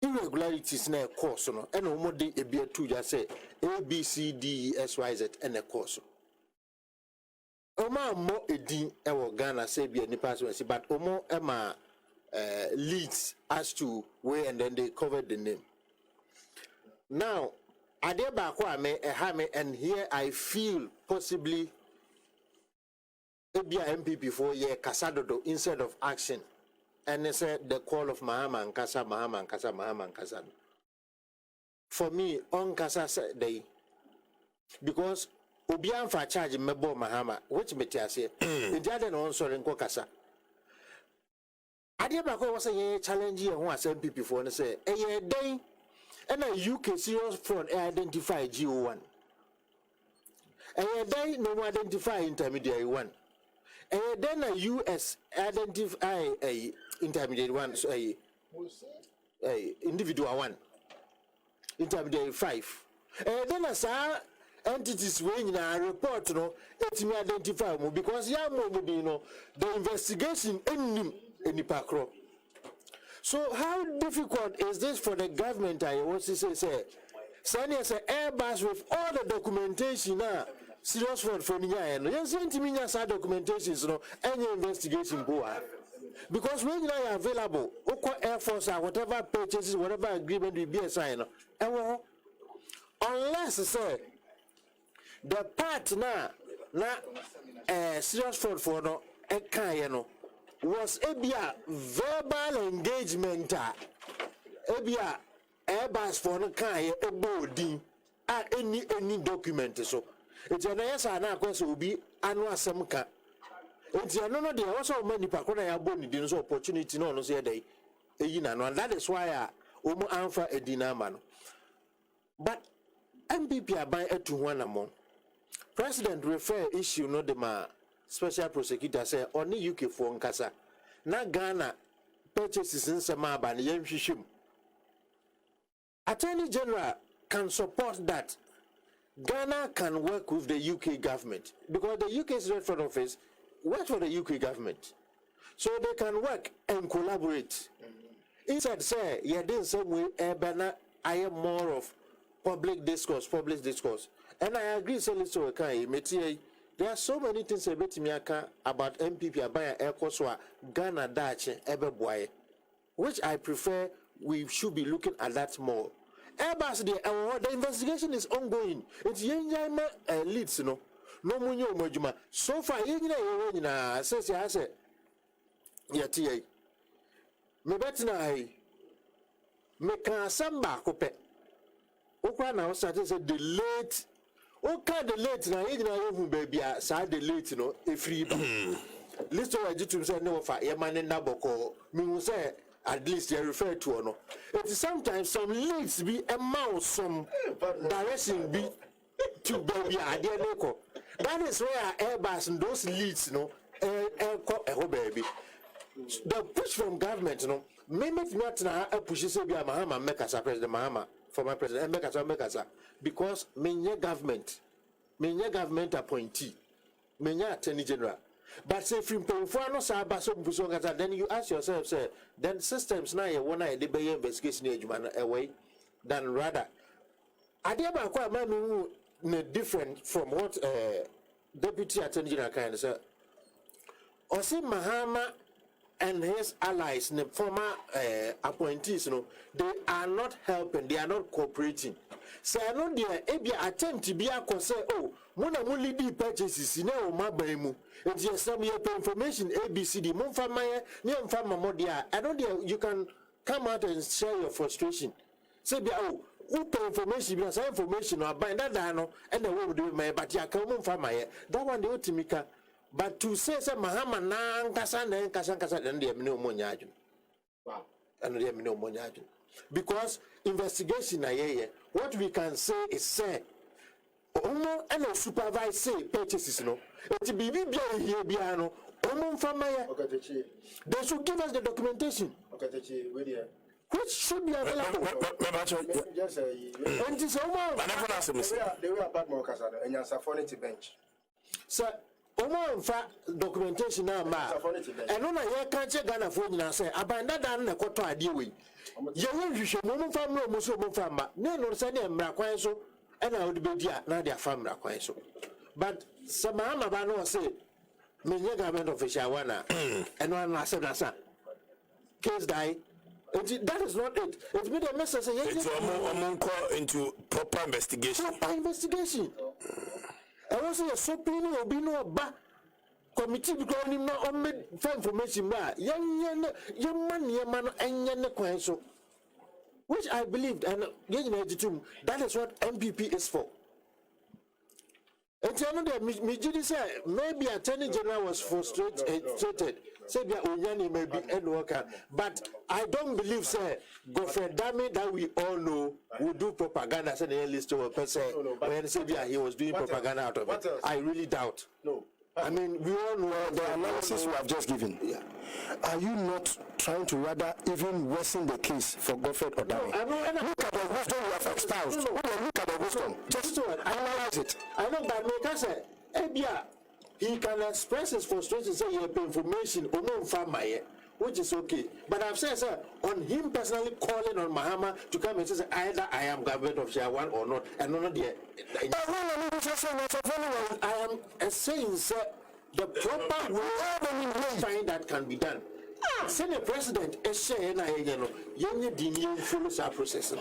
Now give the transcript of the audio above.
irregularities na course no and omo de ebia tu ya say ABCDESYZ and a course Oma mo edin ewo Ghana say be any person but omo ema leads as to where and then they covered the name. Now adeba kwa me and here I feel possibly ebia NPP for year kasadodo instead of action. And they said the call of Mahama and Kasa. For me, on Kasa said they because Obian for charge mebo Mahama, which metia say, in the other on sorry Kasa. Adiabako was a challenge here who was NPP for and say, a year day, and a UK serious fraud identify GO1. A year day, no identify intermediary one. And then a US identify a intermediate one, so a individual one, intermediate 5. And then as entities when a report, no, let me identify more because the investigation any pacro. So how difficult is this for the government? I want to say, sending us an Airbus with all the documentation now. Serious fraud for Ninya and you send me side documentations, no, any investigation boa. Because when you are available, Air Force or whatever purchases, whatever agreement will be a sign, unless say the part na serious fraud for no was a verbal engagement, a Airbus for no kind a boarding any document so. It's an answer now because will be annual some car. It's another day also many pakona ya boni didn't opportunity no say day. And that is why I almost a dinner man. But MPP are by to one among. President refer issue no the special prosecutor say only UK for Nkasa. Na Ghana purchases in Samaba and Yemshishim. Attorney General can support that. Ghana can work with the UK government because the UK's Red Front Office works for the UK government. So they can work and collaborate. Inside say, yeah, in some way, I am more of public discourse. And I agree, so there are so many things about MPP about Air Koswa, Ghana, Dutch, Ebeboy, which I prefer we should be looking at that more. Airbus, the investigation is ongoing. It's young leads, no munyo mojuma. So far, says I say, Yatia. Me betina me can samba cope. Okra now started say the late. Okay, the late now, baby, side the late, no, a free. Listen, I did to say no for a man in Naboko. Me say. At least you refer to or no. It's sometimes some leads be a mouse, some direction be to baby idea local. That is where Airbus and those leads, no, baby. The push from government, no, maybe not now a push is be a Mahama make us a President Mahama, former president, and make us because many government appointee, many attorney general. But say from Pemfano Saga, then you ask yourself, sir, then systems now one eye the investigation away than rather. I did quite different from what Deputy Attorney General kind of say. Or say Mahama and his allies, the former appointees, they are not helping, they are not cooperating. So I know they attempt to be a say, oh, Mona only do purchases in our mabemu. It's just some information ABCD, Monfamaya, Niamfama Modia. I don't know you can come out and share your frustration. Say, oh, who pay information, because information or bind that down, and the world do my but ya come on Famaya. That one the Otimika. But to say, Mahama Nan Kasan and Kasan and the no monajun. Wow. And the no monajun. Because investigation, what we can say is say, Omo and no supervise say purchases no. It be here piano. Omo from my they should give us the documentation. Which should be available. Just and it's Omo. They were about more and your bench. Sir, Omo fa documentation na ma. Eno na ye kan che Ghana fo nyina say abanda dan na kwoto ade we. Ye won hwehwe mo fa mra mo so mo fa ma. Ne no say na mra kwan so e na odi bedi a na de afa mra kwan so. But Mahama ba no say menye government official wana. Eno na say na sa. Case die. That is not it. It's been a message. It's call into proper investigation. Proper investigation. I also a supino will be no ba committee because him no on for information ba young man and young so which I believed and that is what NPP is for. And another me say maybe Attorney General was frustrated. Say Onyani may be end worker, but I don't believe say Godfrey Dami that we all know will do propaganda. Say the list of a person when say he was doing propaganda out of it. I really doubt. No. I mean, we all know the analysis we have just given. Yeah. Are you not trying to rather even worsen the case for Godfrey Odami? No, look at the wisdom you have espoused. Look at the wisdom. Just to analyze it. I know, but make us say, he can express his frustration, say he have information, which is okay. But I've said, sir, on him personally calling on Mahama to come and say either I am government of Shawan or not, and not the. I am saying, sir, the proper way that can be done. Senate President is saying, you know, you need to follow our process.